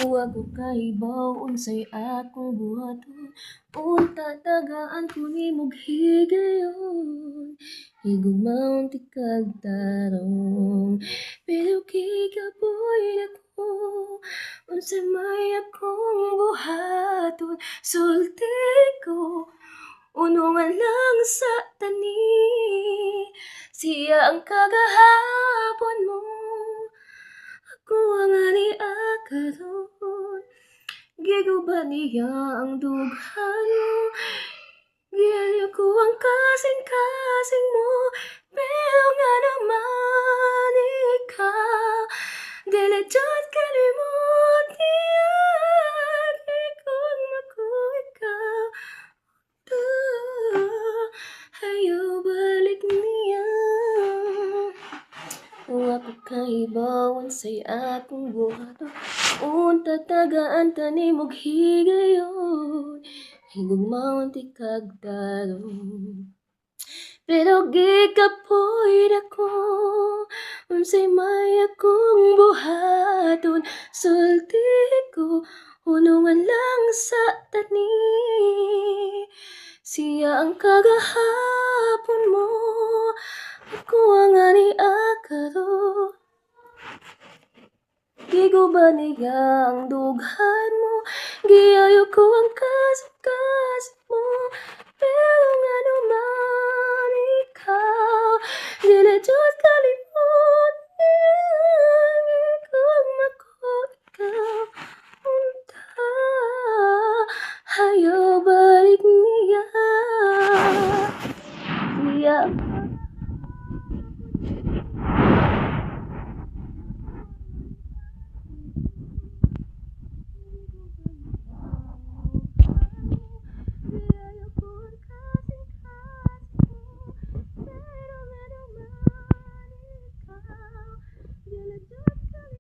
Wa ko kahibaw unsay akong buhaton, unta tagaan ko nimog higayon. Higugmaon ti kag tarong, pero kikapoy ako, unsay may akong buhaton. Sulti ko, unungan lang sa tani, siya ang kagahapon mo, ako ang ani akaron. Giguba niya ang dughan mo, gihalyo ko ang kasing-kasing mo, pero nga naman ikaw, dili jud kalimot niya, di kung mako ikaw. Ayaw balik niya. Wa ko kahibaw unsay akong buhaton, unta tagaan ta nimog higayon. Higugmaon ti kag tarong, pero gikapoy ako, unsay may akong buhaton. Sulti ko, unungan lang sa tani, siya ang kagahapon mo, ako ang ani akaron. Giguba niya ang dughan mo, giayo ko ang kasing-kasing